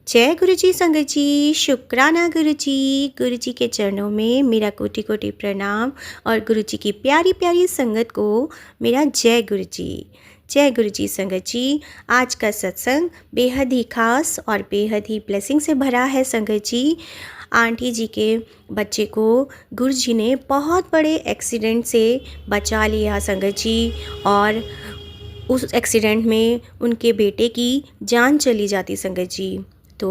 जय गुरु जी संगत जी, शुक्राना गुरु जी के चरणों में मेरा कोटि कोटि प्रणाम और गुरु जी की प्यारी प्यारी संगत को मेरा जय गुरु जी। जय गुरु जी संगत जी। आज का सत्संग बेहद ही खास और बेहद ही ब्लेसिंग से भरा है संगत जी। आंटी जी के बच्चे को गुरु जी ने बहुत बड़े एक्सीडेंट से बचा लिया संगत जी, और उस एक्सीडेंट में उनके बेटे की जान चली जाती संगत जी। तो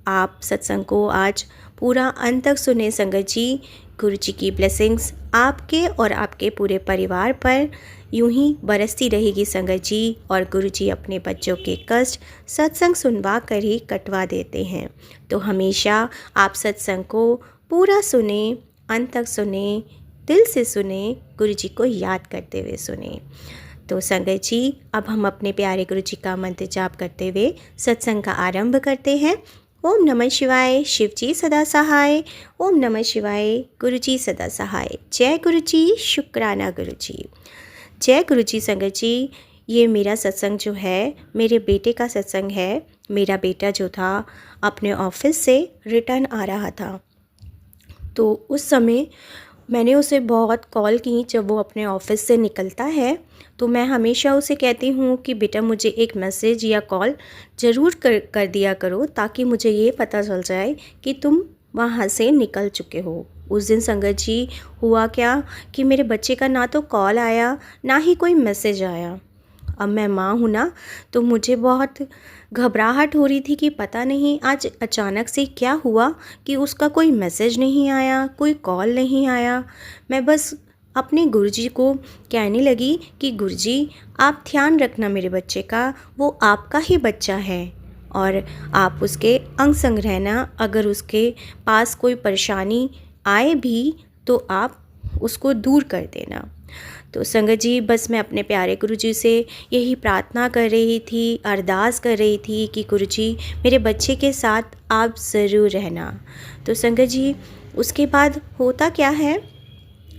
आप सत्संग को आज पूरा अंत तक सुने संगत जी। गुरु जी की ब्लेसिंग्स आपके और आपके पूरे परिवार पर यूं ही बरसती रहेगी संगत जी, और गुरु जी अपने बच्चों के कष्ट सत्संग सुनवा कर ही कटवा देते हैं। तो हमेशा आप सत्संग को पूरा सुने, अंत तक सुने, दिल से सुने, गुरु जी को याद करते हुए सुने। तो संगत जी, अब हम अपने प्यारे गुरु जी का मंत्र जाप करते हुए सत्संग का आरंभ करते हैं। ओम नमः शिवाय, शिव जी सदा सहाय। ओम नमः शिवाय, गुरु जी सदा सहाय। जय गुरु जी, शुक्राना गुरु जी। जय गुरु जी संगत जी। ये मेरा सत्संग जो है मेरे बेटे का सत्संग है। मेरा बेटा जो था अपने ऑफिस से रिटर्न आ रहा था, तो उस समय मैंने उसे बहुत कॉल की। जब वो अपने ऑफिस से निकलता है तो मैं हमेशा उसे कहती हूँ कि बेटा मुझे एक मैसेज या कॉल ज़रूर कर दिया करो, ताकि मुझे ये पता चल जाए कि तुम वहाँ से निकल चुके हो। उस दिन संगत जी हुआ क्या कि मेरे बच्चे का ना तो कॉल आया ना ही कोई मैसेज आया। अब मैं माँ हूँ ना, तो मुझे बहुत घबराहट हो रही थी कि पता नहीं आज अचानक से क्या हुआ कि उसका कोई मैसेज नहीं आया, कोई कॉल नहीं आया। मैं बस अपने गुरुजी को कहने लगी कि गुरुजी आप ध्यान रखना मेरे बच्चे का, वो आपका ही बच्चा है और आप उसके अंग संग रहना। अगर उसके पास कोई परेशानी आए भी तो आप उसको दूर कर देना। तो संगत जी, बस मैं अपने प्यारे गुरुजी से यही प्रार्थना कर रही थी, अरदास कर रही थी कि गुरुजी मेरे बच्चे के साथ आप ज़रूर रहना। तो संगत जी, उसके बाद होता क्या है,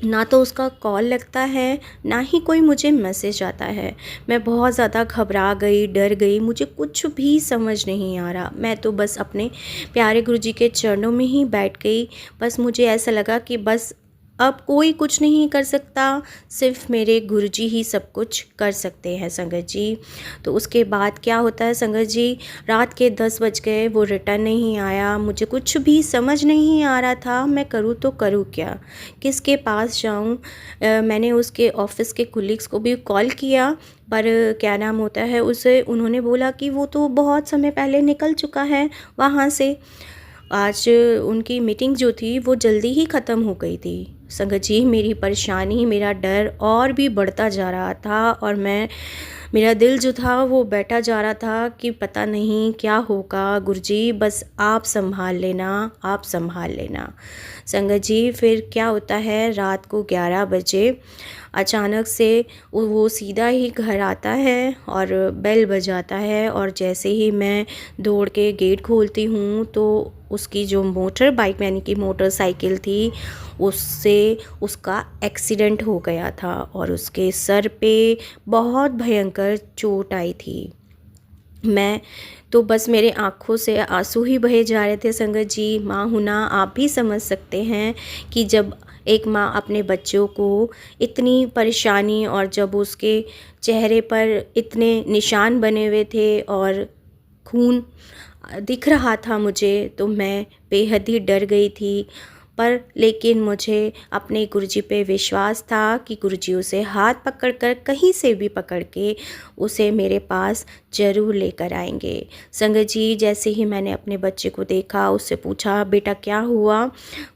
ना तो उसका कॉल लगता है ना ही कोई मुझे मैसेज आता है। मैं बहुत ज़्यादा घबरा गई, डर गई, मुझे कुछ भी समझ नहीं आ रहा। मैं तो बस अपने प्यारे गुरुजी के चरणों में ही बैठ गई। बस मुझे ऐसा लगा कि बस अब कोई कुछ नहीं कर सकता, सिर्फ मेरे गुरुजी ही सब कुछ कर सकते हैं संगत जी। तो उसके बाद क्या होता है संगत जी, रात के 10 बज गए, वो रिटर्न नहीं आया। मुझे कुछ भी समझ नहीं आ रहा था मैं करूँ तो करूँ क्या, किसके पास जाऊँ। मैंने उसके ऑफिस के कुलीग्स को भी कॉल किया, पर क्या नाम होता है उसे, उन्होंने बोला कि वो तो बहुत समय पहले निकल चुका है वहाँ से। आज उनकी मीटिंग जो थी वो जल्दी ही ख़त्म हो गई थी। संगत जी, मेरी परेशानी, मेरा डर और भी बढ़ता जा रहा था, और मेरा दिल जो था वो बैठा जा रहा था कि पता नहीं क्या होगा। गुरुजी बस आप संभाल लेना, आप संभाल लेना। संगत जी, फिर क्या होता है, रात को 11 बजे अचानक से वो सीधा ही घर आता है और बेल बजाता है, और जैसे ही मैं दौड़ के गेट खोलती हूँ तो उसकी जो मोटर बाइक यानी कि मोटरसाइकिल थी, उससे उसका एक्सीडेंट हो गया था और उसके सर पे बहुत भयंकर चोट आई थी। मैं तो बस मेरे आँखों से आंसू ही बहे जा रहे थे संगत जी। माँ होना आप भी समझ सकते हैं कि जब एक माँ अपने बच्चों को इतनी परेशानी, और जब उसके चेहरे पर इतने निशान बने हुए थे और खून दिख रहा था मुझे, तो मैं बेहद ही डर गई थी। पर लेकिन मुझे अपने गुरुजी पे विश्वास था कि गुरुजी उसे हाथ पकड़कर कहीं से भी पकड़ के उसे मेरे पास ज़रूर लेकर आएंगे। संगत जी, जैसे ही मैंने अपने बच्चे को देखा, उससे पूछा बेटा क्या हुआ,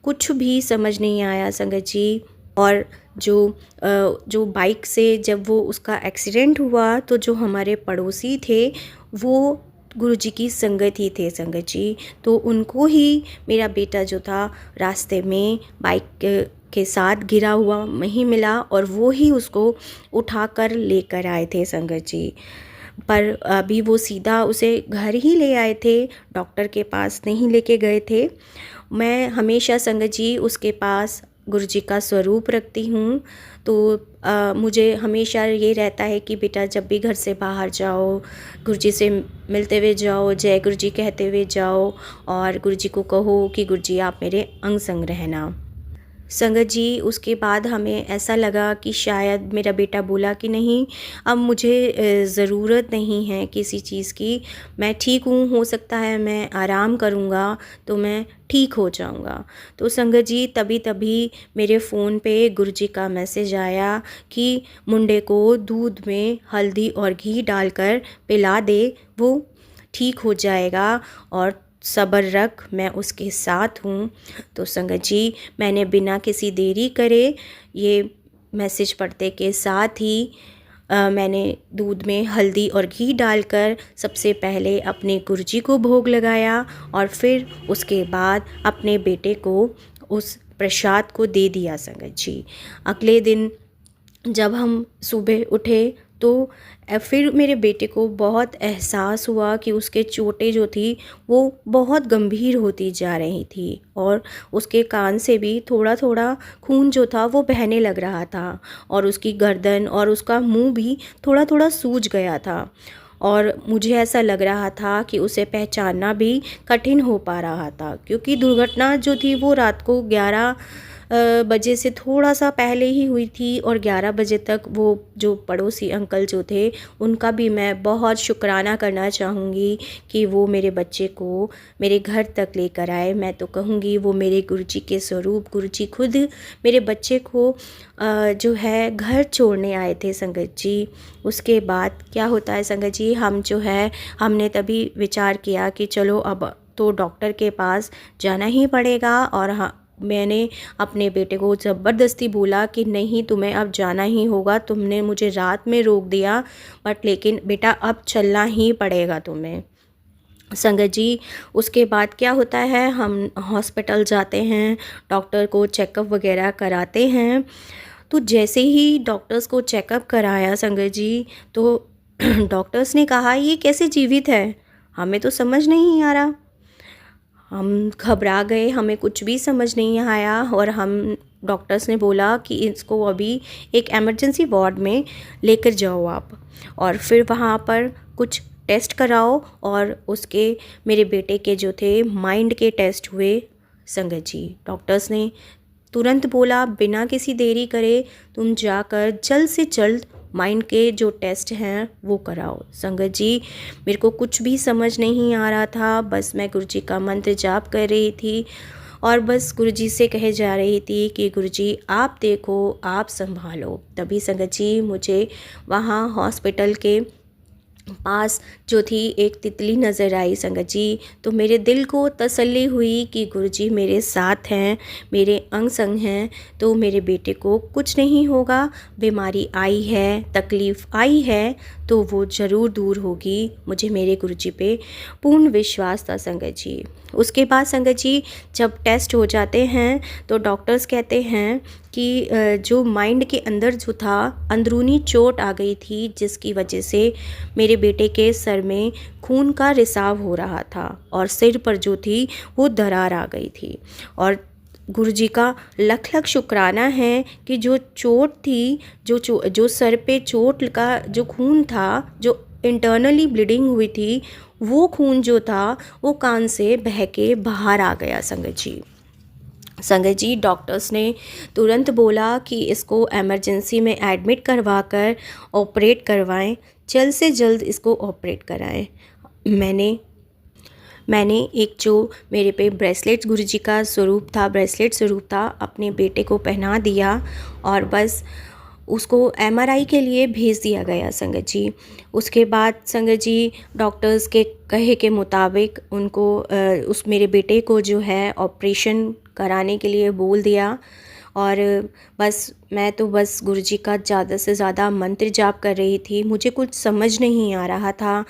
कुछ भी समझ नहीं आया संगत जी। और जो बाइक से जब वो उसका एक्सीडेंट हुआ, तो जो हमारे पड़ोसी थे वो गुरुजी की संगत ही थे संगत जी। तो उनको ही मेरा बेटा जो था रास्ते में बाइक के साथ गिरा हुआ वहीं मिला, और वो ही उसको उठाकर लेकर आए थे संगत जी। पर अभी वो सीधा उसे घर ही ले आए थे, डॉक्टर के पास नहीं लेके गए थे। मैं हमेशा संगत जी उसके पास गुरुजी का स्वरूप रखती हूँ। तो मुझे हमेशा ये रहता है कि बेटा जब भी घर से बाहर जाओ, गुरुजी से मिलते हुए जाओ, जय गुरुजी कहते हुए जाओ और गुरुजी को कहो कि गुरुजी आप मेरे अंग संग रहना। संगत जी, उसके बाद हमें ऐसा लगा कि शायद मेरा बेटा बोला कि नहीं, अब मुझे ज़रूरत नहीं है किसी चीज़ की, मैं ठीक हूँ, हो सकता है मैं आराम करूँगा तो मैं ठीक हो जाऊँगा। तो संगत जी, तभी तभी मेरे फ़ोन पे गुरुजी का मैसेज आया कि मुंडे को दूध में हल्दी और घी डालकर पिला दे, वो ठीक हो जाएगा और सब्र रख, मैं उसके साथ हूँ। तो संगत जी, मैंने बिना किसी देरी करे ये मैसेज पढ़ते के साथ ही मैंने दूध में हल्दी और घी डालकर सबसे पहले अपने गुरुजी को भोग लगाया और फिर उसके बाद अपने बेटे को उस प्रसाद को दे दिया। संगत जी, अगले दिन जब हम सुबह उठे तो फिर मेरे बेटे को बहुत एहसास हुआ कि उसके चोटें जो थी वो बहुत गंभीर होती जा रही थी और उसके कान से भी थोड़ा थोड़ा खून जो था वो बहने लग रहा था और उसकी गर्दन और उसका मुंह भी थोड़ा थोड़ा सूज गया था और मुझे ऐसा लग रहा था कि उसे पहचानना भी कठिन हो पा रहा था, क्योंकि दुर्घटना जो थी वो रात को 11 बजे से थोड़ा सा पहले ही हुई थी और 11 बजे तक वो जो पड़ोसी अंकल जो थे उनका भी मैं बहुत शुक्राना करना चाहूँगी कि वो मेरे बच्चे को मेरे घर तक लेकर आए। मैं तो कहूँगी वो मेरे गुरुजी के स्वरूप, गुरुजी खुद मेरे बच्चे को जो है घर छोड़ने आए थे। संगत जी, उसके बाद क्या होता है संगत जी, हम जो है हमने तभी विचार किया कि चलो अब तो डॉक्टर के पास जाना ही पड़ेगा और मैंने अपने बेटे को ज़बरदस्ती बोला कि नहीं, तुम्हें अब जाना ही होगा, तुमने मुझे रात में रोक दिया बट लेकिन बेटा अब चलना ही पड़ेगा तुम्हें। संगत जी, उसके बाद क्या होता है, हम हॉस्पिटल जाते हैं, डॉक्टर को चेकअप वगैरह कराते हैं। तो जैसे ही डॉक्टर्स को चेकअप कराया संगत जी, तो डॉक्टर्स ने कहा ये कैसे जीवित है, हमें तो समझ नहीं आ रहा। हम घबरा गए, हमें कुछ भी समझ नहीं आया और हम डॉक्टर्स ने बोला कि इसको अभी एक इमरजेंसी वार्ड में लेकर जाओ आप और फिर वहाँ पर कुछ टेस्ट कराओ और उसके मेरे बेटे के जो थे माइंड के टेस्ट हुए। संगत जी, डॉक्टर्स ने तुरंत बोला बिना किसी देरी करे तुम जाकर जल्द से जल्द माइंड के जो टेस्ट हैं वो कराओ। संगत जी, मेरे को कुछ भी समझ नहीं आ रहा था, बस मैं गुरुजी का मंत्र जाप कर रही थी और बस गुरुजी से कहे जा रही थी कि गुरुजी आप देखो, आप संभालो। तभी संगत जी, मुझे वहाँ हॉस्पिटल के पास जो थी एक तितली नज़र आई। संगत जी, तो मेरे दिल को तसल्ली हुई कि गुरुजी मेरे साथ हैं, मेरे अंग संग हैं, तो मेरे बेटे को कुछ नहीं होगा। बीमारी आई है, तकलीफ़ आई है तो वो ज़रूर दूर होगी। मुझे मेरे गुरुजी पे पूर्ण विश्वास था। संगत जी, उसके बाद संगत जी जब टेस्ट हो जाते हैं तो डॉक्टर्स कहते हैं कि जो माइंड के अंदर जो था अंदरूनी चोट आ गई थी, जिसकी वजह से मेरे बेटे के सर में खून का रिसाव हो रहा था और सिर पर जो थी वो दरार आ गई थी। और गुरुजी का लख लख शुक्राना है कि जो चोट थी, जो सर पे चोट का जो खून था, जो इंटरनली ब्लीडिंग हुई थी, वो खून जो था वो कान से बह के बाहर आ गया। संगत जी, डॉक्टर्स ने तुरंत बोला कि इसको इमरजेंसी में एडमिट करवा कर ऑपरेट करवाएं, जल्द से जल्द इसको ऑपरेट कराएं। मैंने एक जो मेरे पे ब्रेसलेट गुरुजी का स्वरूप था, ब्रेसलेट स्वरूप था, अपने बेटे को पहना दिया और बस उसको एमआरआई के लिए भेज दिया गया। संगत जी, उसके बाद संगत जी डॉक्टर्स के कहे के मुताबिक उनको उस मेरे बेटे को जो है ऑपरेशन कराने के लिए बोल दिया और मैं तो बस गुरुजी का ज़्यादा से ज़्यादा मंत्र जाप कर रही थी। मुझे कुछ समझ नहीं आ रहा था,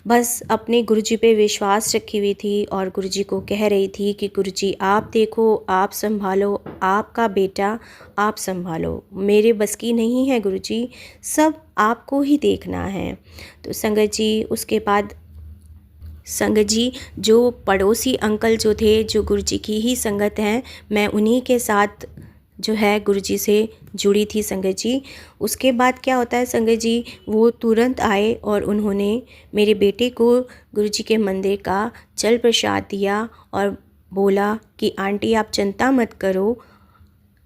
बस अपने गुरुजी पे विश्वास रखी हुई थी और गुरुजी को कह रही थी कि गुरुजी आप देखो, आप संभालो, आपका बेटा आप संभालो, मेरे बस की नहीं है गुरुजी, सब आपको ही देखना है। तो संगत जी, उसके बाद संगत जी जो पड़ोसी अंकल जो थे, जो गुरुजी की ही संगत हैं, मैं उन्हीं के साथ जो है गुरुजी से जुड़ी थी संगत जी। उसके बाद क्या होता है संगत जी, वो तुरंत आए और उन्होंने मेरे बेटे को गुरुजी के मंदिर का जल प्रसाद दिया और बोला कि आंटी आप चिंता मत करो,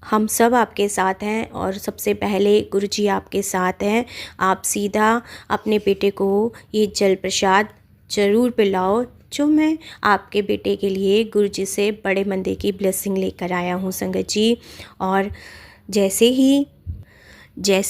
हम सब आपके साथ हैं और सबसे पहले गुरुजी आपके साथ हैं। आप सीधा अपने बेटे को ये जल प्रसाद ज़रूर पिलाओ, जो मैं आपके बेटे के लिए गुरुजी से बड़े मंदिर की ब्लेसिंग लेकर आया हूँ संगत जी। और जैसे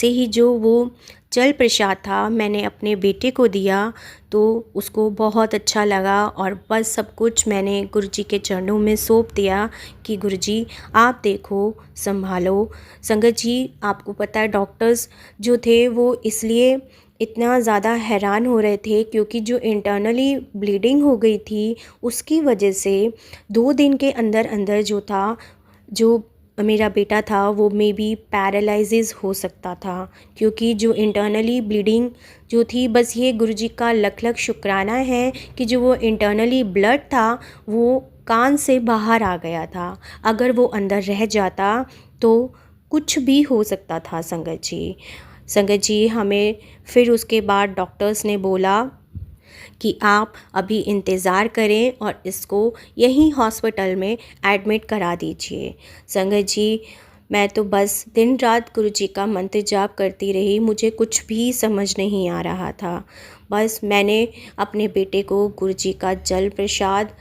ही जो वो जल प्रसाद था मैंने अपने बेटे को दिया तो उसको बहुत अच्छा लगा और बस सब कुछ मैंने गुरुजी के चरणों में सौंप दिया कि गुरुजी आप देखो संभालो। संगत जी आपको पता है डॉक्टर्स जो थे वो इसलिए इतना ज़्यादा हैरान हो रहे थे क्योंकि जो इंटरनली ब्लीडिंग हो गई थी उसकी वजह से 2 दिन के अंदर अंदर जो मेरा बेटा था वो मे बी पैरालिसिस हो सकता था, क्योंकि जो इंटरनली ब्लीडिंग जो थी, बस ये गुरुजी का लख लख शुक्राना है कि जो वो इंटरनली ब्लड था वो कान से बाहर आ गया था। अगर वो अंदर रह जाता तो कुछ भी हो सकता था संगत जी हमें फिर उसके बाद डॉक्टर्स ने बोला कि आप अभी इंतज़ार करें और इसको यहीं हॉस्पिटल में एडमिट करा दीजिए। संगत जी मैं तो बस दिन रात गुरुजी का मंत्र जाप करती रही, मुझे कुछ भी समझ नहीं आ रहा था। बस मैंने अपने बेटे को गुरुजी का जल प्रसाद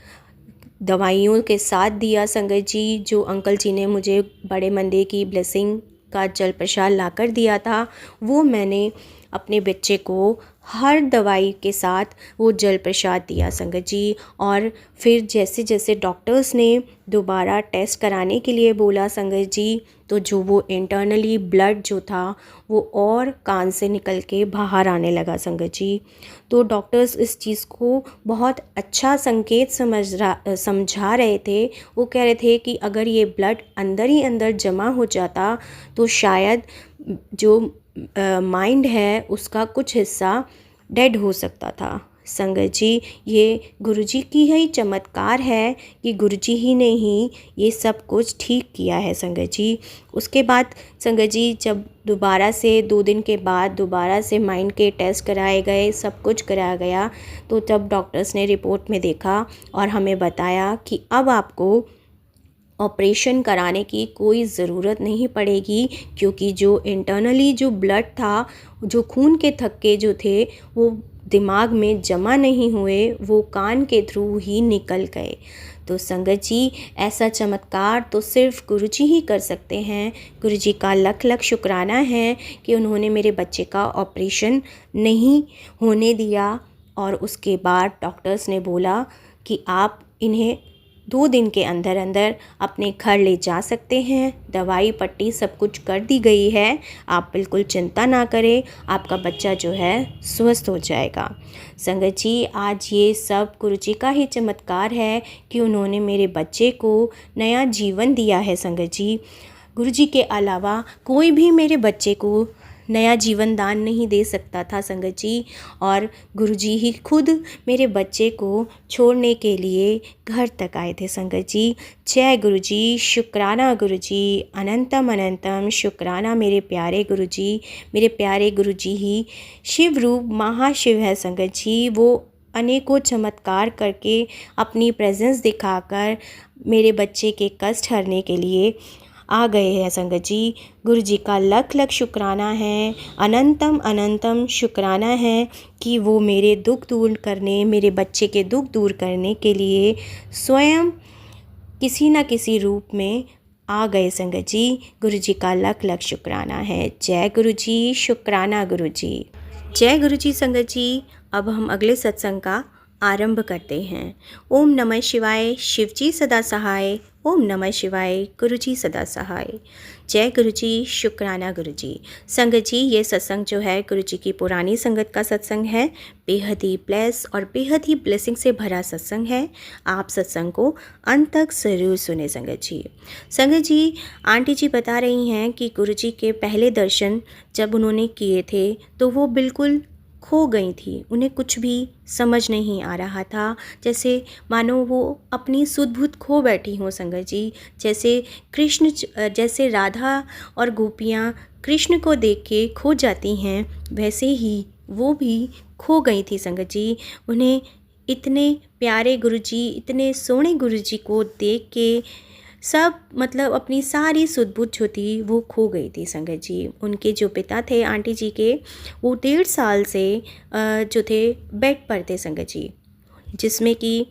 दवाइयों के साथ दिया संगत जी। जो अंकल जी ने मुझे बड़े मंदिर की ब्लेसिंग का जल प्रसाद ला कर दिया था वो मैंने अपने बच्चे को हर दवाई के साथ वो जल प्रसाद दिया संगत जी। और फिर जैसे जैसे डॉक्टर्स ने दोबारा टेस्ट कराने के लिए बोला संगत जी, तो जो वो इंटरनली ब्लड जो था वो और कान से निकल के बाहर आने लगा संगत जी। तो डॉक्टर्स इस चीज़ को बहुत अच्छा संकेत समझा रहे थे। वो कह रहे थे कि अगर ये ब्लड अंदर ही अंदर जमा हो जाता तो शायद जो माइंड है उसका कुछ हिस्सा डेड हो सकता था। संगत जी ये गुरुजी की ही चमत्कार है कि गुरुजी ही ने ही ये सब कुछ ठीक किया है संगत जी। उसके बाद संगत जी जब दोबारा से 2 दिन के बाद दोबारा से माइंड के टेस्ट कराए गए, सब कुछ कराया गया, तो तब डॉक्टर्स ने रिपोर्ट में देखा और हमें बताया कि अब आपको ऑपरेशन कराने की कोई ज़रूरत नहीं पड़ेगी, क्योंकि जो इंटरनली जो ब्लड था, जो खून के थक्के जो थे वो दिमाग में जमा नहीं हुए, वो कान के थ्रू ही निकल गए। तो संगत जी ऐसा चमत्कार तो सिर्फ गुरुजी ही कर सकते हैं। गुरुजी का लख लख शुक्राना है कि उन्होंने मेरे बच्चे का ऑपरेशन नहीं होने दिया। और उसके बाद डॉक्टर्स ने बोला कि आप इन्हें 2 दिन के अंदर अंदर अपने घर ले जा सकते हैं। दवाई पट्टी सब कुछ कर दी गई है, आप बिल्कुल चिंता ना करें, आपका बच्चा जो है स्वस्थ हो जाएगा। संगत जी आज ये सब गुरुजी का ही चमत्कार है कि उन्होंने मेरे बच्चे को नया जीवन दिया है संगत जी। गुरुजी के अलावा कोई भी मेरे बच्चे को नया जीवन दान नहीं दे सकता था संगत जी। और गुरुजी ही खुद मेरे बच्चे को छोड़ने के लिए घर तक आए थे संगत जी। जय गुरुजी, शुक्राना गुरुजी, अनंतम अनंतम शुक्राना मेरे प्यारे गुरुजी। मेरे प्यारे गुरुजी ही शिव रूप महाशिव है संगत जी। वो अनेकों चमत्कार करके अपनी प्रेजेंस दिखाकर मेरे बच्चे के कष्ट हरने के लिए आ गए हैं संगत जी। गुरु जी का लख लख शुक्राना है, अनंतम अनंतम शुक्राना है कि वो मेरे दुख दूर करने, मेरे बच्चे के दुख दूर करने के लिए स्वयं किसी न किसी रूप में आ गए संगत जी। गुरु जी का लख लख शुक्राना है। जय गुरु जी, शुक्राना गुरु जी। जय गुरु जी संगत जी। अब हम अगले सत्संग का आरंभ करते हैं। ओम नमः शिवाय, शिव जी सदा सहाय। ओम नमः शिवाय, गुरु जी सदा सहाय। जय गुरु जी, शुक्राना गुरु जी। संगत जी ये सत्संग जो है गुरु जी की पुरानी संगत का सत्संग है। बेहद ही ब्लेस और बेहद ही ब्लेसिंग से भरा सत्संग है। आप सत्संग को अंत तक ज़रूर सुने संगत जी। संगत जी आंटी जी बता रही हैं कि गुरु जी के पहले दर्शन जब उन्होंने किए थे तो वो बिल्कुल खो गई थी। उन्हें कुछ भी समझ नहीं आ रहा था, जैसे मानो वो अपनी सुध-बुध खो बैठी हों संगत जी। जैसे राधा और गोपियाँ कृष्ण को देख के खो जाती हैं, वैसे ही वो भी खो गई थी संगत जी। उन्हें इतने प्यारे गुरुजी, इतने सोहने गुरुजी को देख के सब मतलब अपनी सारी सुध-बुध जो थी वो खो गई थी संगत जी। उनके जो पिता थे आंटी जी के, वो 1.5 साल से जो थे बेड पर थे संगत जी, जिसमें कि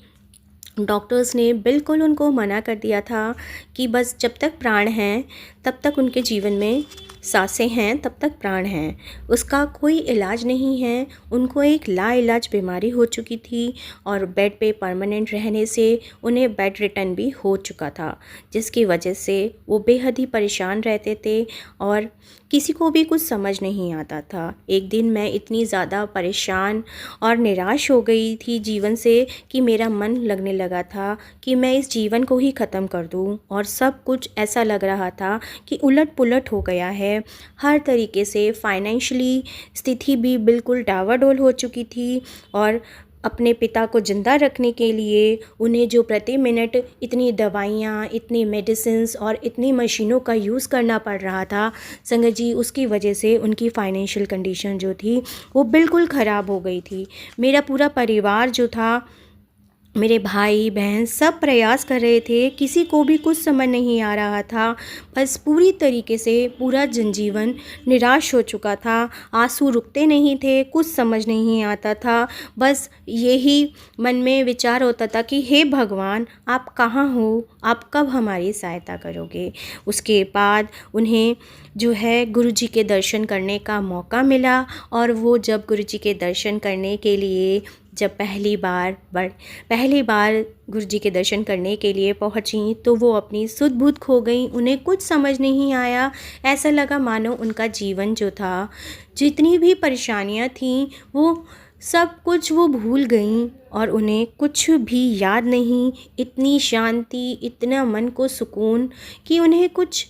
डॉक्टर्स ने बिल्कुल उनको मना कर दिया था कि बस जब तक प्राण हैं तब तक उनके जीवन में सांसें हैं, तब तक प्राण हैं, उसका कोई इलाज नहीं है। उनको एक लाइलाज बीमारी हो चुकी थी और बेड पे परमानेंट रहने से उन्हें बेड रिटर्न भी हो चुका था, जिसकी वजह से वो बेहद ही परेशान रहते थे और किसी को भी कुछ समझ नहीं आता था। एक दिन मैं इतनी ज़्यादा परेशान और निराश हो गई थी जीवन से कि मेरा मन लगने लगा था कि मैं इस जीवन को ही ख़त्म कर दूं, और सब कुछ ऐसा लग रहा था कि उलट-पुलट हो गया है। हर तरीके से फाइनेंशियली स्थिति भी बिल्कुल डावाडोल हो चुकी थी और अपने पिता को ज़िंदा रखने के लिए उन्हें जो प्रति मिनट इतनी दवाइयाँ, इतनी मेडिसिन्स और इतनी मशीनों का यूज़ करना पड़ रहा था संगत जी, उसकी वजह से उनकी फाइनेंशियल कंडीशन जो थी वो बिल्कुल ख़राब हो गई थी। मेरा पूरा परिवार जो था, मेरे भाई बहन सब प्रयास कर रहे थे, किसी को भी कुछ समझ नहीं आ रहा था। बस पूरी तरीके से पूरा जनजीवन निराश हो चुका था, आंसू रुकते नहीं थे, कुछ समझ नहीं आता था। बस यही मन में विचार होता था कि हे भगवान, आप कहाँ हो, आप कब हमारी सहायता करोगे। उसके बाद उन्हें जो है गुरुजी के दर्शन करने का मौका मिला, और वो जब गुरुजी के दर्शन करने के लिए जब पहली बार गुरुजी के दर्शन करने के लिए पहुंची, तो वो अपनी सुध-बुध खो गई। उन्हें कुछ समझ नहीं आया। ऐसा लगा मानो उनका जीवन जो था, जितनी भी परेशानियां थीं, वो सब कुछ वो भूल गईं और उन्हें कुछ भी याद नहीं। इतनी शांति, इतना मन को सुकून कि उन्हें कुछ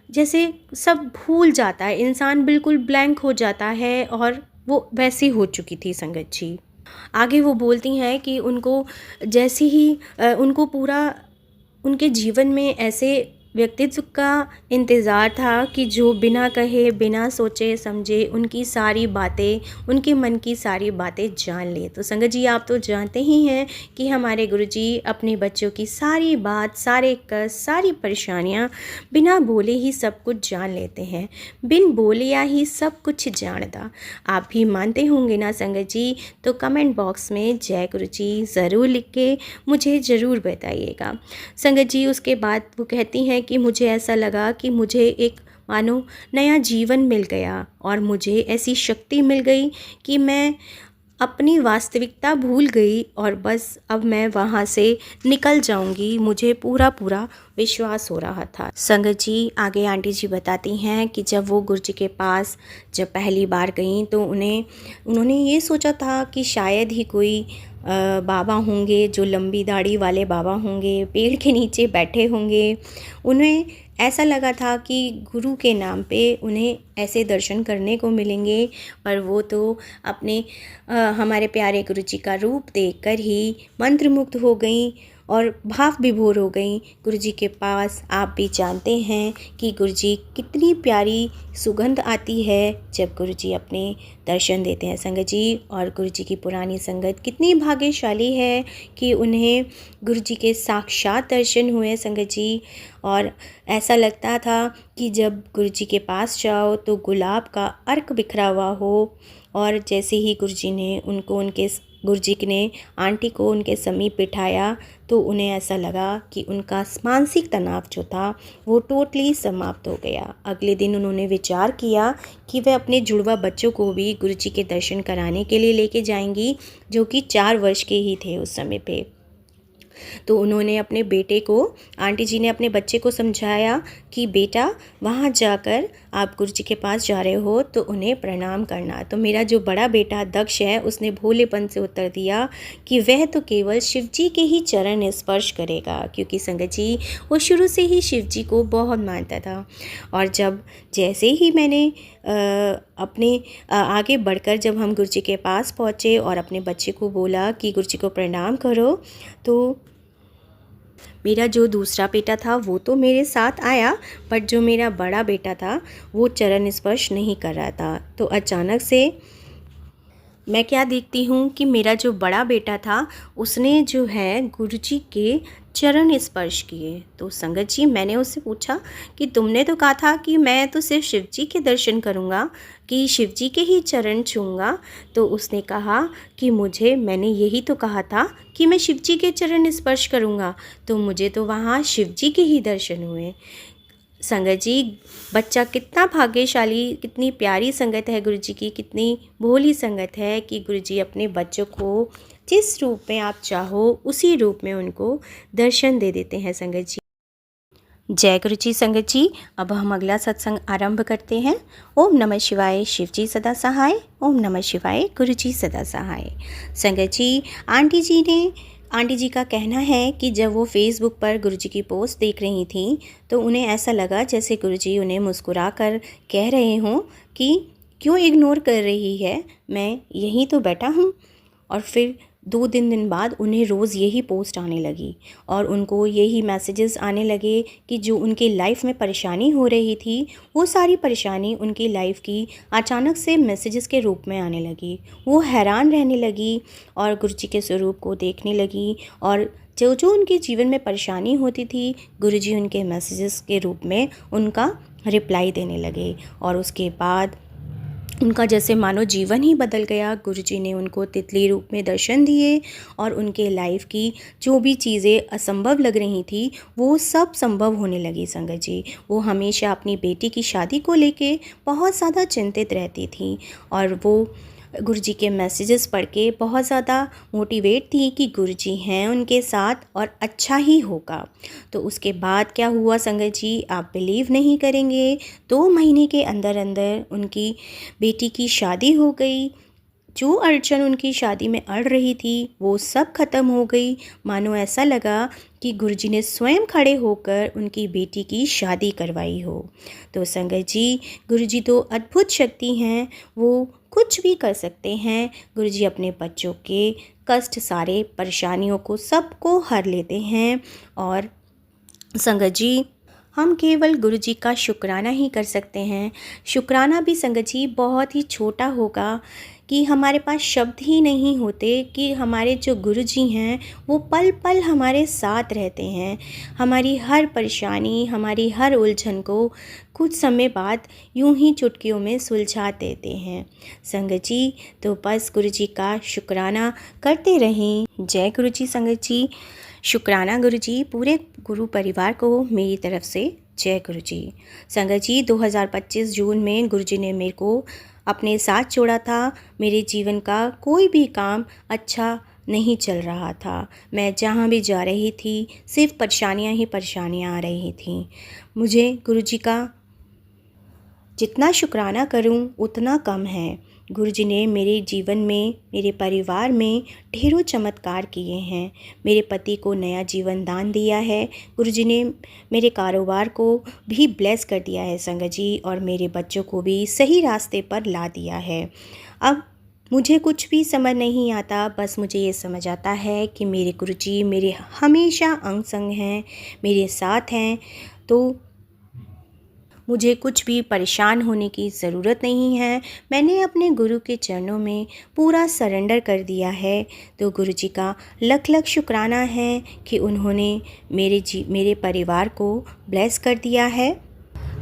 जैसे सब भूल जाता है, इंसान बिल्कुल ब्लैंक हो जाता है, और वो वैसी हो चुकी थी संगत जी। आगे वो बोलती हैं कि उनको जैसे ही उनको पूरा उनके जीवन में ऐसे व्यक्तित्व का इंतज़ार था कि जो बिना कहे, बिना सोचे समझे उनकी सारी बातें, उनके मन की सारी बातें जान ले। तो संगत जी, आप तो जानते ही हैं कि हमारे गुरुजी अपने बच्चों की सारी बात, सारे कष्ट, सारी परेशानियाँ बिना बोले ही सब कुछ जान लेते हैं। बिन बोलिया ही सब कुछ जानता। आप भी मानते होंगे ना संगत जी? तो कमेंट बॉक्स में जय गुरुजी ज़रूर लिख के मुझे ज़रूर बताइएगा संगत जी। उसके बाद वो कहती हैं कि मुझे ऐसा लगा कि मुझे एक मानो नया जीवन मिल गया, और मुझे ऐसी शक्ति मिल गई कि मैं अपनी वास्तविकता भूल गई, और बस अब मैं वहाँ से निकल जाऊंगी, मुझे पूरा विश्वास हो रहा था। संगत जी, आगे आंटी जी बताती हैं कि जब वो गुरुजी के पास जब पहली बार गईं, तो उन्होंने ये सोचा था कि शायद ही कोई बाबा होंगे जो लंबी दाढ़ी वाले बाबा होंगे, पेड़ के नीचे बैठे होंगे। उन्हें ऐसा लगा था कि गुरु के नाम पे उन्हें ऐसे दर्शन करने को मिलेंगे, पर वो तो अपने हमारे प्यारे गुरुजी का रूप देखकर ही मंत्रमुग्ध हो गई और भाव विभोर हो गई गुरुजी के पास। आप भी जानते हैं कि गुरुजी कितनी प्यारी सुगंध आती है जब गुरुजी अपने दर्शन देते हैं संगत जी, और गुरुजी की पुरानी संगत कितनी भाग्यशाली है कि उन्हें गुरुजी के साक्षात दर्शन हुए संगत जी। और ऐसा लगता था कि जब गुरुजी के पास जाओ तो गुलाब का अर्क बिखरा हुआ हो, और जैसे ही गुरुजी ने आंटी को उनके समीप बिठाया, तो उन्हें ऐसा लगा कि उनका मानसिक तनाव जो था वो टोटली समाप्त हो गया। अगले दिन उन्होंने विचार किया कि वे अपने जुड़वा बच्चों को भी गुरुजी के दर्शन कराने के लिए लेके जाएंगी, जो कि 4 वर्ष के ही थे उस समय पे। तो उन्होंने अपने बेटे को, आंटी जी ने अपने बच्चे को समझाया कि बेटा, वहाँ जाकर आप गुरुजी के पास जा रहे हो तो उन्हें प्रणाम करना। तो मेरा जो बड़ा बेटा दक्ष है, उसने भोलेपन से उत्तर दिया कि वह तो केवल शिव जी के ही चरण स्पर्श करेगा, क्योंकि संगत जी वो शुरू से ही शिव जी को बहुत मानता था। और जैसे ही मैंने अपने आगे बढ़कर जब हम गुरुजी के पास पहुँचे और अपने बच्चे को बोला कि गुरुजी को प्रणाम करो, तो मेरा जो दूसरा बेटा था वो तो मेरे साथ आया, बट जो मेरा बड़ा बेटा था वो चरण स्पर्श नहीं कर रहा था। तो अचानक से मैं क्या देखती हूँ कि मेरा जो बड़ा बेटा था उसने जो है गुरुजी के चरण स्पर्श किए। तो संगत जी, मैंने उससे पूछा कि तुमने तो कहा था कि मैं तो सिर्फ शिव जी के दर्शन करूँगा, कि शिव जी के ही चरण छूँगा। तो उसने कहा कि मैंने यही तो कहा था कि मैं शिव जी के चरण स्पर्श करूँगा, तो मुझे तो वहाँ शिव जी के ही दर्शन हुए। संगत जी, बच्चा कितना भाग्यशाली, कितनी प्यारी संगत है गुरुजी की, कितनी भोली संगत है कि गुरुजी अपने बच्चों को जिस रूप में आप चाहो उसी रूप में उनको दर्शन दे देते हैं। संगत जी, जय गुरुजी। संगत जी, अब हम अगला सत्संग आरंभ करते हैं। ओम नमः शिवाय, शिव जी सदा सहाय। ओम नमः शिवाय, गुरुजी सदा सहाय। संगत जी, आंटी जी का कहना है कि जब वो फेसबुक पर गुरुजी की पोस्ट देख रही थी तो उन्हें ऐसा लगा जैसे गुरुजी उन्हें मुस्कुरा कर कह रहे हों कि क्यों इग्नोर कर रही है, मैं यहीं तो बैठा हूँ। और फिर 2 दिन बाद उन्हें रोज़ यही पोस्ट आने लगी और उनको यही मैसेजेस आने लगे कि जो उनकी लाइफ में परेशानी हो रही थी वो सारी परेशानी उनकी लाइफ की अचानक से मैसेजेस के रूप में आने लगी। वो हैरान रहने लगी और गुरुजी के स्वरूप को देखने लगी और जो जो उनके जीवन में परेशानी होती थी गुरुजी उनके मैसेजेस के रूप में उनका रिप्लाई देने लगे। और उसके बाद उनका जैसे मानो जीवन ही बदल गया। गुरुजी ने उनको तितली रूप में दर्शन दिए और उनके लाइफ की जो भी चीज़ें असंभव लग रही थी वो सब संभव होने लगी। संगत जी, वो हमेशा अपनी बेटी की शादी को लेके बहुत ज़्यादा चिंतित रहती थी और वो गुरुजी के मैसेजेस पढ़ के बहुत ज़्यादा मोटिवेट थी कि गुरुजी हैं उनके साथ और अच्छा ही होगा। तो उसके बाद क्या हुआ संगत जी, आप बिलीव नहीं करेंगे, 2 महीने के अंदर अंदर उनकी बेटी की शादी हो गई। जो अड़चन उनकी शादी में अड़ रही थी वो सब खत्म हो गई। मानो ऐसा लगा कि गुरुजी ने स्वयं खड़े होकर उनकी बेटी की शादी करवाई हो। तो संगत जी, गुरुजी तो अद्भुत शक्ति हैं, वो कुछ भी कर सकते हैं। गुरुजी अपने बच्चों के कष्ट, सारे परेशानियों को सबको हर लेते हैं। और संगत जी, हम केवल गुरुजी का शुक्राना ही कर सकते हैं। शुक्राना भी संगत जी बहुत ही छोटा होगा कि हमारे पास शब्द ही नहीं होते कि हमारे जो गुरुजी हैं वो पल पल हमारे साथ रहते हैं। हमारी हर परेशानी, हमारी हर उलझन को कुछ समय बाद यूं ही चुटकियों में सुलझा देते हैं। संगत जी, तो बस गुरुजी का शुक्राना करते रहें। जय गुरुजी। संगत जी, शुक्राना गुरुजी। पूरे गुरु परिवार को मेरी तरफ से जय गुरुजी। संगत जी, 2025 जून में गुरुजी ने मेरे को अपने साथ जोड़ा था। मेरे जीवन का कोई भी काम अच्छा नहीं चल रहा था। मैं जहाँ भी जा रही थी सिर्फ परेशानियाँ ही परेशानियाँ आ रही थीं। मुझे गुरुजी का जितना शुक्राना करूं उतना कम है। गुरुजी ने मेरे जीवन में, मेरे परिवार में ढेरों चमत्कार किए हैं। मेरे पति को नया जीवन दान दिया है। गुरुजी ने मेरे कारोबार को भी ब्लेस कर दिया है संगत जी, और मेरे बच्चों को भी सही रास्ते पर ला दिया है। अब मुझे कुछ भी समझ नहीं आता, बस मुझे ये समझ आता है कि मेरे गुरुजी मेरे हमेशा अंग संग हैं, मेरे साथ हैं। तो मुझे कुछ भी परेशान होने की ज़रूरत नहीं है। मैंने अपने गुरु के चरणों में पूरा सरेंडर कर दिया है। तो गुरुजी का लख लख शुक्राना है कि उन्होंने मेरे परिवार को ब्लेस कर दिया है।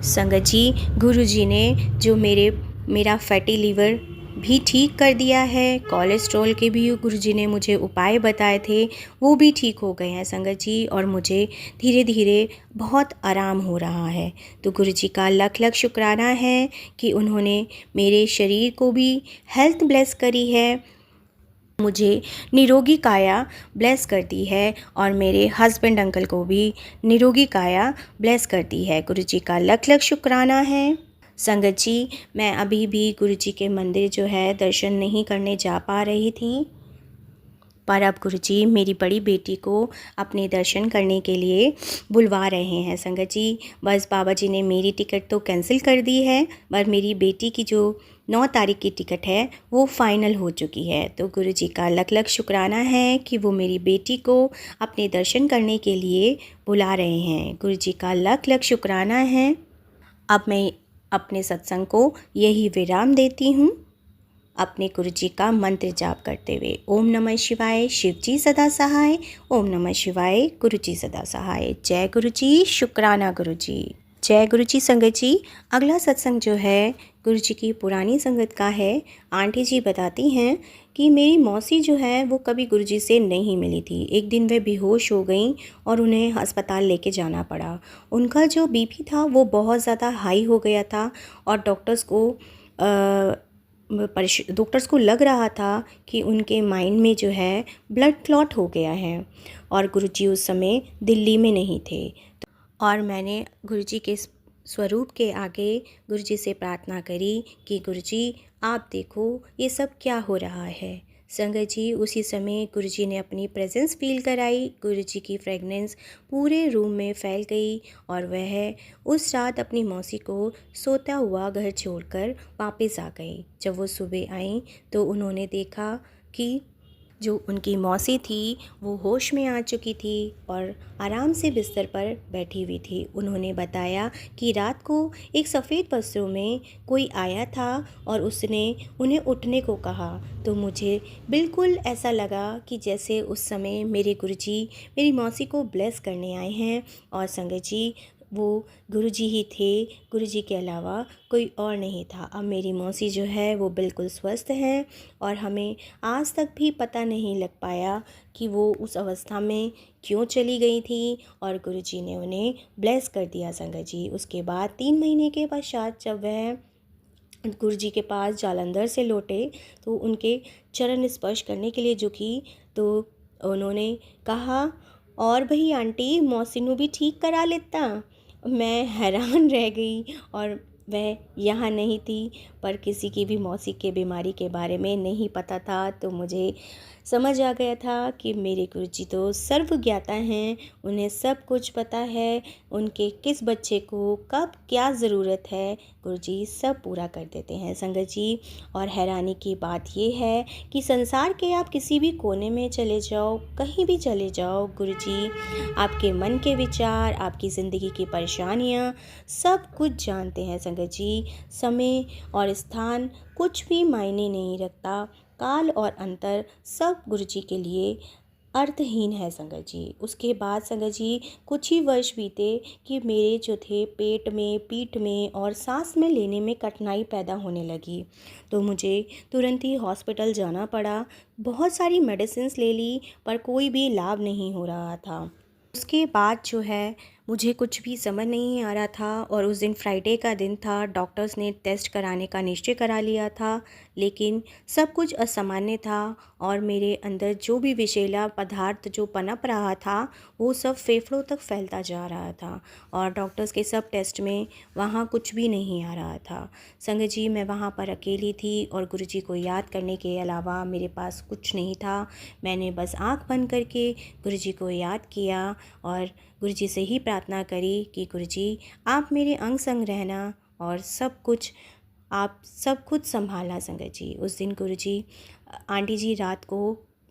संगत जी, गुरुजी ने जो मेरा फैटी लीवर भी ठीक कर दिया है। कोलेस्ट्रॉल के भी गुरुजी ने मुझे उपाय बताए थे, वो भी ठीक हो गए हैं संगत जी, और मुझे धीरे धीरे बहुत आराम हो रहा है। तो गुरुजी का लख लख शुक्राना है कि उन्होंने मेरे शरीर को भी हेल्थ ब्लेस करी है, मुझे निरोगी काया ब्लेस करती है, और मेरे हस्बैंड अंकल को भी निरोगी काया ब्लेस करती है। गुरुजी का लख लख शुक्राना है। संगत जी, मैं अभी भी गुरुजी के मंदिर जो है दर्शन नहीं करने जा पा रही थी। पर अब गुरुजी मेरी बड़ी बेटी को अपने दर्शन करने के लिए बुलवा रहे हैं संगत जी। बस बाबा जी ने मेरी टिकट तो कैंसिल कर दी है, पर मेरी बेटी की जो 9 तारीख की टिकट है वो फ़ाइनल हो चुकी है। तो गुरुजी का लख लख शुक्राना है कि वो मेरी बेटी को अपने दर्शन करने के लिए बुला रहे हैं। गुरुजी का लख लख शुक्राना है। अब मैं अपने सत्संग को यही विराम देती हूँ, अपने गुरुजी का मंत्र जाप करते हुए। ओम नमः शिवाय, शिव जी सदा सहाय। ओम नमः शिवाय, गुरुजी सदा सहाय। जय गुरुजी, शुक्राना गुरुजी। जय गुरुजी संगत जी। अगला सत्संग जो है गुरुजी की पुरानी संगत का है। आंटी जी बताती हैं कि मेरी मौसी जो है वो कभी गुरुजी से नहीं मिली थी। एक दिन वे बेहोश हो गई और उन्हें अस्पताल लेके जाना पड़ा। उनका जो बीपी था वो बहुत ज़्यादा हाई हो गया था और डॉक्टर्स को लग रहा था कि उनके माइंड में जो है ब्लड क्लॉट हो गया है और गुरुजी उस समय दिल्ली में नहीं थे। और मैंने गुरुजी के स्वरूप के आगे गुरुजी से प्रार्थना करी कि गुरुजी आप देखो ये सब क्या हो रहा है। संगत जी उसी समय गुरुजी ने अपनी प्रेजेंस फील कराई। गुरुजी की फ्रेगनेंस पूरे रूम में फैल गई और वह उस रात अपनी मौसी को सोता हुआ घर छोड़कर वापस आ गई। जब वो सुबह आई तो उन्होंने देखा कि जो उनकी मौसी थी वो होश में आ चुकी थी और आराम से बिस्तर पर बैठी हुई थी। उन्होंने बताया कि रात को एक सफ़ेद वस्त्रों में कोई आया था और उसने उन्हें उठने को कहा। तो मुझे बिल्कुल ऐसा लगा कि जैसे उस समय मेरे गुरुजी मेरी मौसी को ब्लेस करने आए हैं और संगत जी वो गुरुजी ही थे, गुरुजी के अलावा कोई और नहीं था। अब मेरी मौसी जो है वो बिल्कुल स्वस्थ हैं और हमें आज तक भी पता नहीं लग पाया कि वो उस अवस्था में क्यों चली गई थी और गुरुजी ने उन्हें ब्लेस कर दिया संगत जी। उसके बाद 3 महीने के पश्चात जब वह गुरुजी के पास जालंधर से लौटे तो उनके चरण स्पर्श करने के लिए झुकी तो उन्होंने कहा, और भई आंटी मौसी नू भी ठीक करा लेता। मैं हैरान रह गई और वह यहाँ नहीं थी, पर किसी की भी मौसी के बीमारी के बारे में नहीं पता था। तो मुझे समझ आ गया था कि मेरे गुरुजी तो सर्वज्ञाता हैं, उन्हें सब कुछ पता है, उनके किस बच्चे को कब क्या ज़रूरत है गुरुजी सब पूरा कर देते हैं संगत जी। और हैरानी की बात ये है कि संसार के आप किसी भी कोने में चले जाओ, कहीं भी चले जाओ, गुरुजी आपके मन के विचार, आपकी ज़िंदगी की परेशानियाँ सब कुछ जानते हैं संगत जी। समय और स्थान कुछ भी मायने नहीं रखता, काल और अंतर सब गुरुजी के लिए अर्थहीन है संगत जी। उसके बाद संगत जी कुछ ही वर्ष बीते कि मेरे जो थे पेट में, पीठ में और सांस में लेने में कठिनाई पैदा होने लगी। तो मुझे तुरंत ही हॉस्पिटल जाना पड़ा। बहुत सारी मेडिसिन्स ले ली पर कोई भी लाभ नहीं हो रहा था। उसके बाद जो है मुझे कुछ भी समझ नहीं आ रहा था और उस दिन फ्राइडे का दिन था। डॉक्टर्स ने टेस्ट कराने का निश्चय करा लिया था, लेकिन सब कुछ असामान्य था और मेरे अंदर जो भी विषैला पदार्थ जो पनप रहा था वो सब फेफड़ों तक फैलता जा रहा था और डॉक्टर्स के सब टेस्ट में वहाँ कुछ भी नहीं आ रहा था। संगत जी मैं वहाँ पर अकेली थी और गुरुजी को याद करने के अलावा मेरे पास कुछ नहीं था। मैंने बस आँख बंद करके गुरुजी को याद किया और गुरुजी से ही प्रार्थना करी कि गुरुजी आप मेरे अंग संग रहना और सब कुछ आप सब कुछ संभालना संगत जी। उस दिन गुरुजी आंटी जी रात को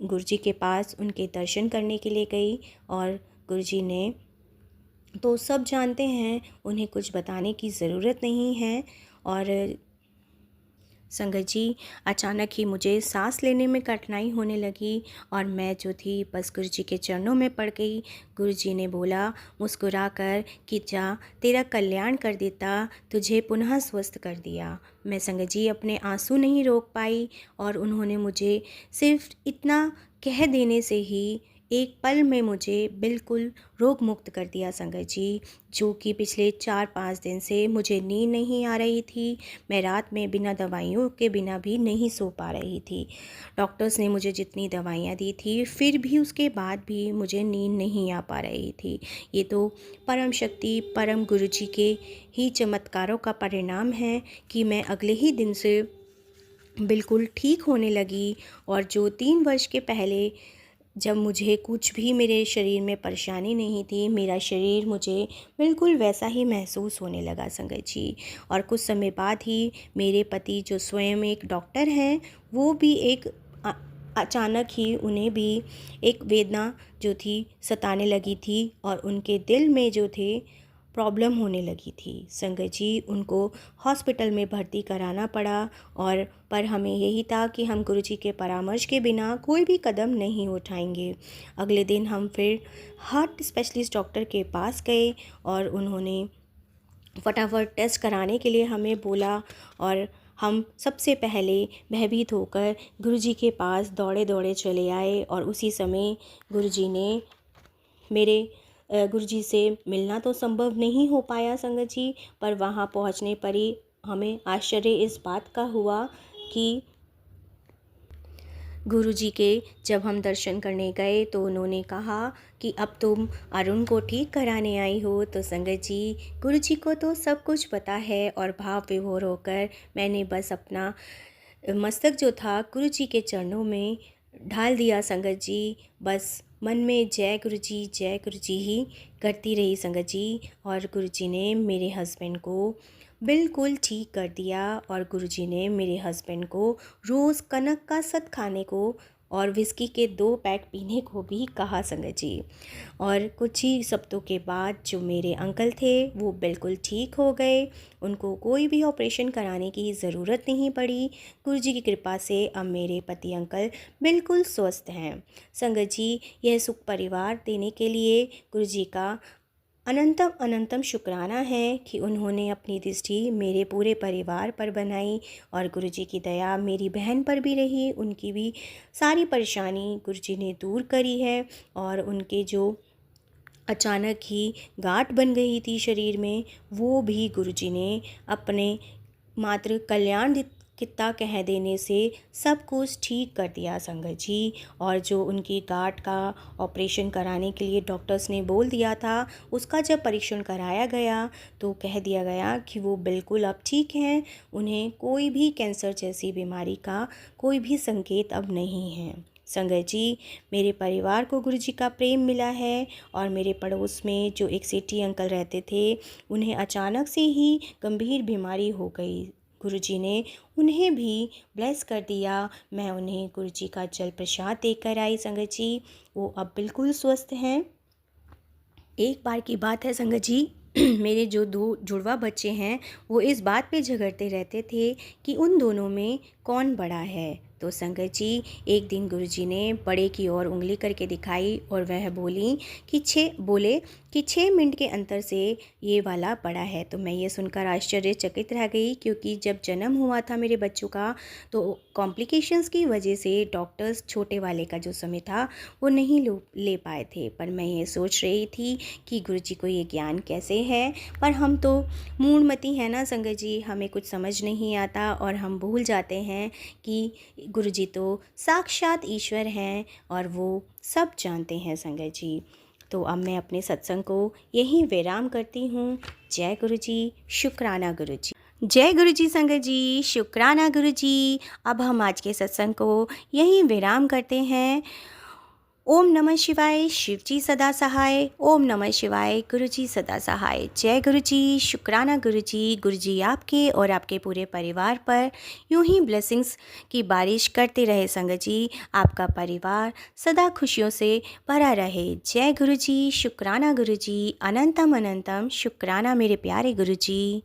गुरुजी के पास उनके दर्शन करने के लिए गई और गुरुजी ने तो सब जानते हैं, उन्हें कुछ बताने की ज़रूरत नहीं है। और संगत जी अचानक ही मुझे सांस लेने में कठिनाई होने लगी और मैं जो थी बस गुरुजी के चरणों में पड़ गई। गुरुजी ने बोला मुस्कुरा कर कि जा तेरा कल्याण कर देता, तुझे पुनः स्वस्थ कर दिया। मैं संगत जी अपने आंसू नहीं रोक पाई और उन्होंने मुझे सिर्फ इतना कह देने से ही एक पल में मुझे बिल्कुल रोग मुक्त कर दिया संगत जी। जो कि पिछले 4-5 दिन से मुझे नींद नहीं आ रही थी। मैं रात में बिना दवाइयों के बिना भी नहीं सो पा रही थी। डॉक्टर्स ने मुझे जितनी दवाइयाँ दी थी फिर भी उसके बाद भी मुझे नींद नहीं आ पा रही थी। ये तो परम शक्ति परम गुरुजी के ही चमत्कारों का परिणाम है कि मैं अगले ही दिन से बिल्कुल ठीक होने लगी। और जो 3 वर्ष के पहले जब मुझे कुछ भी मेरे शरीर में परेशानी नहीं थी, मेरा शरीर मुझे बिल्कुल वैसा ही महसूस होने लगा संगत जी। और कुछ समय बाद ही मेरे पति जो स्वयं एक डॉक्टर हैं, वो भी अचानक ही उन्हें भी एक वेदना जो थी सताने लगी थी और उनके दिल में जो थे प्रॉब्लम होने लगी थी संगत जी। उनको हॉस्पिटल में भर्ती कराना पड़ा और पर हमें यही था कि हम गुरुजी के परामर्श के बिना कोई भी कदम नहीं उठाएंगे। अगले दिन हम फिर हार्ट स्पेशलिस्ट डॉक्टर के पास गए और उन्होंने फटाफट टेस्ट कराने के लिए हमें बोला और हम सबसे पहले भयभीत होकर गुरुजी के पास दौड़े दौड़े चले आए। और उसी समय गुरुजी ने मेरे गुरुजी से मिलना तो संभव नहीं हो पाया संगत जी, पर वहाँ पहुँचने पर ही हमें आश्चर्य इस बात का हुआ कि गुरुजी के जब हम दर्शन करने गए तो उन्होंने कहा कि अब तुम अरुण को ठीक कराने आई हो। तो संगत जी, गुरुजी को तो सब कुछ पता है और भाव विभोर होकर मैंने बस अपना मस्तक जो था गुरुजी के चरणों में ढाल दिया संगत जी। बस मन में जय गुरुजी ही करती रही संगत जी। और गुरुजी ने मेरे हस्बैंड को बिल्कुल ठीक कर दिया और गुरुजी ने मेरे हस्बैंड को रोज़ कनक का सत खाने को और विस्की के 2 पैक पीने को भी कहा संगत जी। और कुछ ही हफ्तों के बाद जो मेरे अंकल थे वो बिल्कुल ठीक हो गए, उनको कोई भी ऑपरेशन कराने की ज़रूरत नहीं पड़ी। गुरुजी की कृपा से अब मेरे पति अंकल बिल्कुल स्वस्थ हैं संगत जी। यह सुख परिवार देने के लिए गुरुजी का अनंतम अनंतम शुक्राना है कि उन्होंने अपनी दृष्टि मेरे पूरे परिवार पर बनाई और गुरुजी की दया मेरी बहन पर भी रही। उनकी भी सारी परेशानी गुरुजी ने दूर करी है और उनके जो अचानक ही गांठ बन गई थी शरीर में, वो भी गुरुजी ने अपने मात्र कल्याण कितना कह देने से सब कुछ ठीक कर दिया संगत जी। और जो उनकी गांठ का ऑपरेशन कराने के लिए डॉक्टर्स ने बोल दिया था, उसका जब परीक्षण कराया गया तो कह दिया गया कि वो बिल्कुल अब ठीक हैं, उन्हें कोई भी कैंसर जैसी बीमारी का कोई भी संकेत अब नहीं है संगत जी। मेरे परिवार को गुरुजी का प्रेम मिला है और मेरे पड़ोस में जो एक सेठी अंकल रहते थे, उन्हें अचानक से ही गंभीर बीमारी हो गई। गुरुजी ने उन्हें भी ब्लेस कर दिया। मैं उन्हें गुरुजी का जल प्रसाद देकर आई संगत जी। वो अब बिल्कुल स्वस्थ हैं। एक बार की बात है संगत जी, मेरे जो 2 जुड़वा बच्चे हैं वो इस बात पे झगड़ते रहते थे कि उन दोनों में कौन बड़ा है। तो संगत जी, एक दिन गुरुजी ने बड़े की ओर उंगली करके दिखाई और वह बोले कि 6 मिनट के अंतर से ये वाला बड़ा है। तो मैं ये सुनकर आश्चर्यचकित रह गई, क्योंकि जब जन्म हुआ था मेरे बच्चों का तो कॉम्प्लिकेशंस की वजह से डॉक्टर्स छोटे वाले का जो समय था वो नहीं ले पाए थे। पर मैं ये सोच रही थी कि गुरुजी को ये ज्ञान कैसे है, पर हम तो मूढ़मती हैं ना संगत जी, हमें कुछ समझ नहीं आता और हम भूल जाते हैं कि गुरुजी तो साक्षात ईश्वर हैं और वो सब जानते हैं संगत जी। तो अब मैं अपने सत्संग को यहीं विराम करती हूँ। जय गुरुजी, शुक्राना गुरुजी। जय गुरुजी संगत जी, शुक्राना गुरुजी। अब हम आज के सत्संग को यहीं विराम करते हैं। ओम नमः शिवाय, शिवजी सदा सहाय। ओम नमः शिवाय, गुरुजी सदा सहाय। जय गुरुजी, शुक्राना गुरुजी। गुरुजी आपके और आपके पूरे परिवार पर यूं ही ब्लेसिंग्स की बारिश करते रहे संगत जी। आपका परिवार सदा खुशियों से भरा रहे। जय गुरुजी, शुक्राना गुरुजी। अनंतम अनंतम शुक्राना मेरे प्यारे गुरुजी।